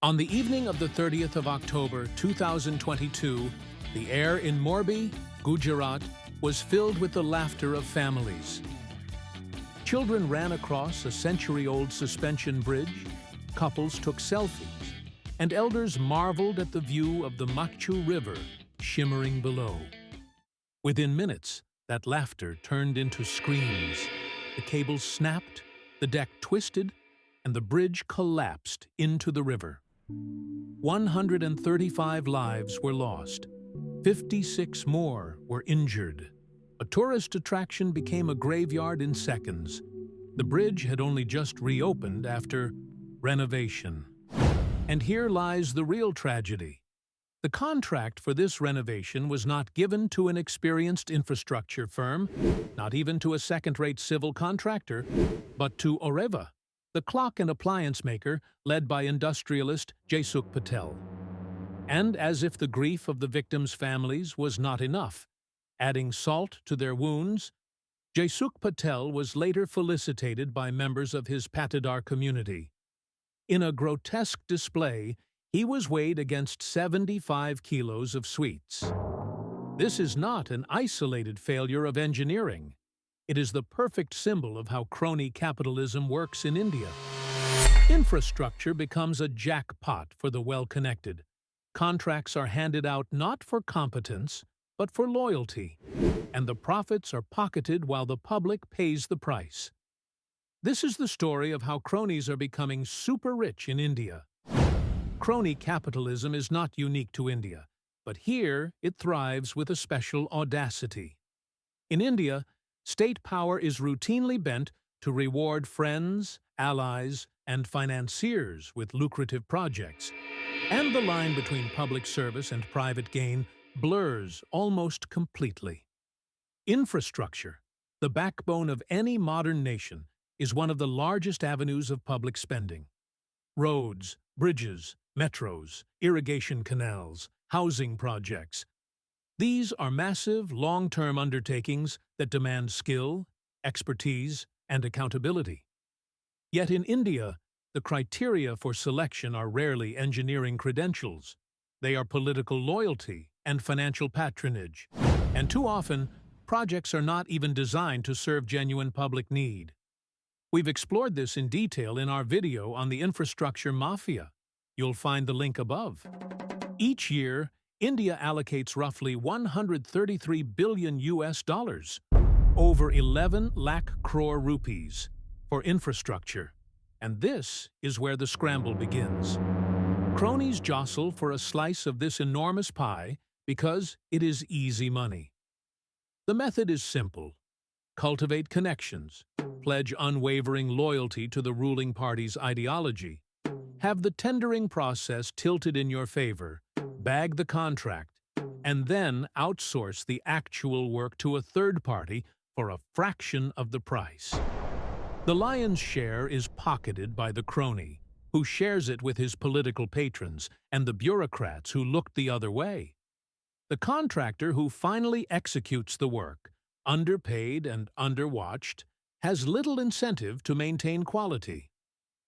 On the evening of the 30th of October 2022, the air in Morbi, Gujarat, was filled with the laughter of families. Children ran across a century-old suspension bridge, couples took selfies, and elders marveled at the view of the Machu River shimmering below. Within minutes, that laughter turned into screams. The cables snapped, the deck twisted, and the bridge collapsed into the river. 135 lives were lost. 56 more were injured. A tourist attraction became a graveyard in seconds. The bridge had only just reopened after renovation. And here lies the real tragedy. The contract for this renovation was not given to an experienced infrastructure firm, not even to a second-rate civil contractor, but to Oreva, the clock and appliance maker led by industrialist Jaisukh Patel. And as if the grief of the victims' families was not enough, adding salt to their wounds, Jaisukh Patel was later felicitated by members of his Patidar community. In a grotesque display, he was weighed against 75 kilos of sweets. This is not an isolated failure of engineering. It is the perfect symbol of how crony capitalism works in India. Infrastructure becomes a jackpot for the well-connected. Contracts are handed out not for competence, but for loyalty, and the profits are pocketed while the public pays the price. This is the story of how cronies are becoming super rich in India. Crony capitalism is not unique to India, but here it thrives with a special audacity. In India, state power is routinely bent to reward friends, allies, and financiers with lucrative projects, and the line between public service and private gain blurs almost completely. Infrastructure, the backbone of any modern nation, is one of the largest avenues of public spending. Roads, bridges, metros, irrigation canals, housing projects. These are massive, long-term undertakings that demand skill, expertise, and accountability. Yet in India, the criteria for selection are rarely engineering credentials. They are political loyalty and financial patronage. And too often, projects are not even designed to serve genuine public need. We've explored this in detail in our video on the infrastructure mafia. You'll find the link above. Each year, India allocates roughly 133 billion US dollars, over 11 lakh crore rupees, for infrastructure. And this is where the scramble begins. Cronies jostle for a slice of this enormous pie because it is easy money. The method is simple. Cultivate connections, pledge unwavering loyalty to the ruling party's ideology, have the tendering process tilted in your favor, bag the contract, and then outsource the actual work to a third party for a fraction of the price. The lion's share is pocketed by the crony, who shares it with his political patrons and the bureaucrats who looked the other way. The contractor who finally executes the work, underpaid and underwatched, has little incentive to maintain quality.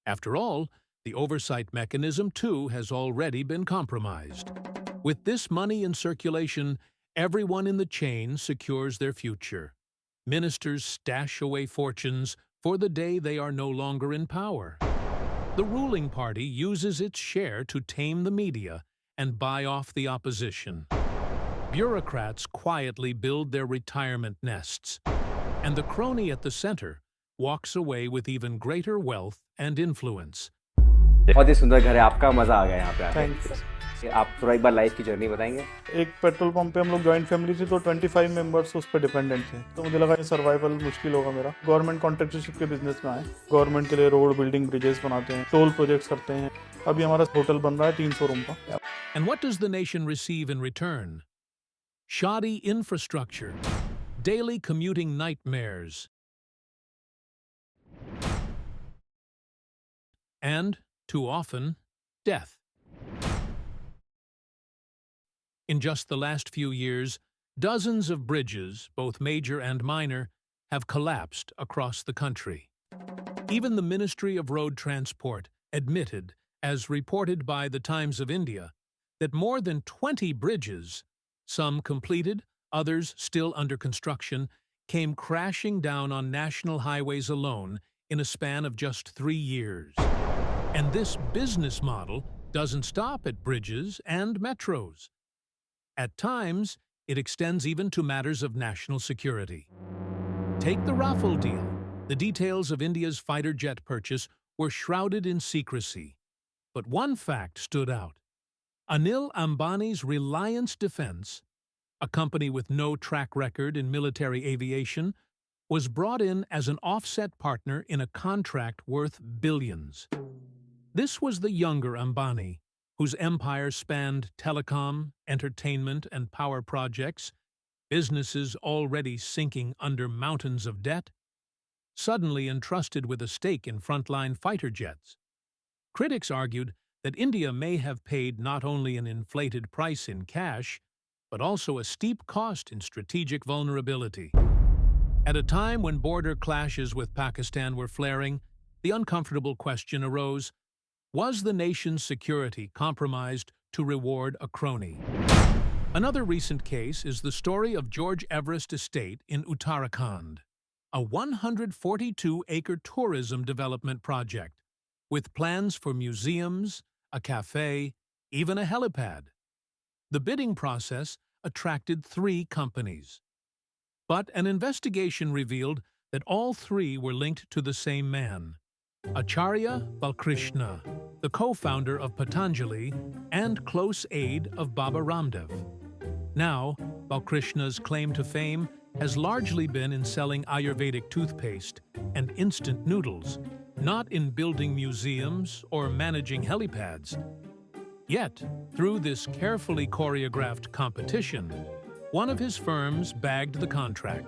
After all, the oversight mechanism, too, has already been compromised. With this money in circulation, everyone in the chain secures their future. Ministers stash away fortunes for the day they are no longer in power. The ruling party uses its share to tame the media and buy off the opposition. Bureaucrats quietly build their retirement nests, and the crony at the center walks away with even greater wealth and influence. बहुत ही सुंदर घर है आपका, मजा आ गया यहाँ पे आके। थैंक्स। आप थोड़ा एक बार लाइफ की जर्नी बताएंगे? एक पेट्रोल पंप पे हम लोग जॉइंट फैमिली थी, तो 25 मेंबर्स उस पर डिपेंडेंट थे, तो मुझे लगा ये सर्वाइवल मुश्किल होगा मेरा। गवर्नमेंट कॉन्ट्रैक्टरशिप के बिजनेस में आए, गवर्नमेंट के लिए रोड, बिल्डिंग, ब्रिजेस बनाते हैं, टोल प्रोजेक्ट्स करते हैं। अभी हमारा होटल बन रहा है 300 रूम का। And what does the nation receive in return? Shoddy infrastructure, daily commuting nightmares, and, too often, death. In just the last few years, dozens of bridges, both major and minor, have collapsed across the country. Even the Ministry of Road Transport admitted as reported by the Times of India, that more than 20 bridges, some completed, others still under construction, came crashing down on national highways alone in a span of just 3 years. And this business model doesn't stop at bridges and metros. At times, it extends even to matters of national security. Take the Rafale deal. The details of India's fighter jet purchase were shrouded in secrecy. But one fact stood out. Anil Ambani's Reliance Defense, a company with no track record in military aviation, was brought in as an offset partner in a contract worth billions. This was the younger Ambani, whose empire spanned telecom, entertainment, and power projects, businesses already sinking under mountains of debt, suddenly entrusted with a stake in frontline fighter jets. Critics argued that India may have paid not only an inflated price in cash, but also a steep cost in strategic vulnerability. At a time when border clashes with Pakistan were flaring, the uncomfortable question arose: was the nation's security compromised to reward a crony? Another recent case is the story of George Everest Estate in Uttarakhand, a 142-acre tourism development project, with plans for museums, a cafe, even a helipad. The bidding process attracted 3 companies. But an investigation revealed that all 3 were linked to the same man, Acharya Balkrishna, the co-founder of Patanjali and close aide of Baba Ramdev. Now, Balkrishna's claim to fame has largely been in selling Ayurvedic toothpaste and instant noodles, not in building museums or managing helipads. Yet, through this carefully choreographed competition, one of his firms bagged the contract.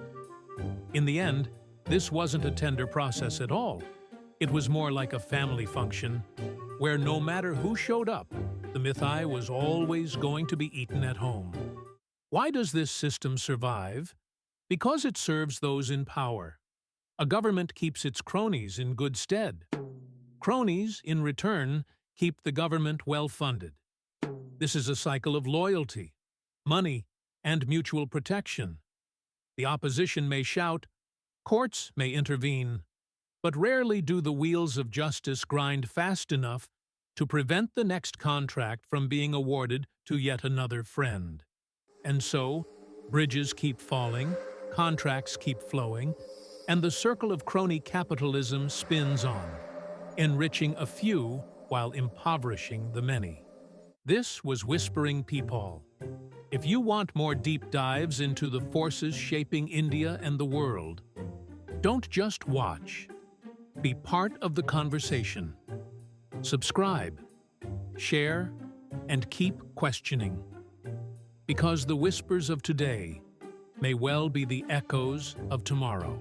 In the end, this wasn't a tender process at all. It was more like a family function, where no matter who showed up, the mithai was always going to be eaten at home. Why does this system survive? Because it serves those in power. A government keeps its cronies in good stead. Cronies, in return, keep the government well-funded. This is a cycle of loyalty, money, and mutual protection. The opposition may shout, courts may intervene, but rarely do the wheels of justice grind fast enough to prevent the next contract from being awarded to yet another friend. And so, bridges keep falling, contracts keep flowing, and the circle of crony capitalism spins on, enriching a few while impoverishing the many. This was Whispering People. If you want more deep dives into the forces shaping India and the world, don't just watch. Be part of the conversation. Subscribe, share, and keep questioning. Because the whispers of today may well be the echoes of tomorrow.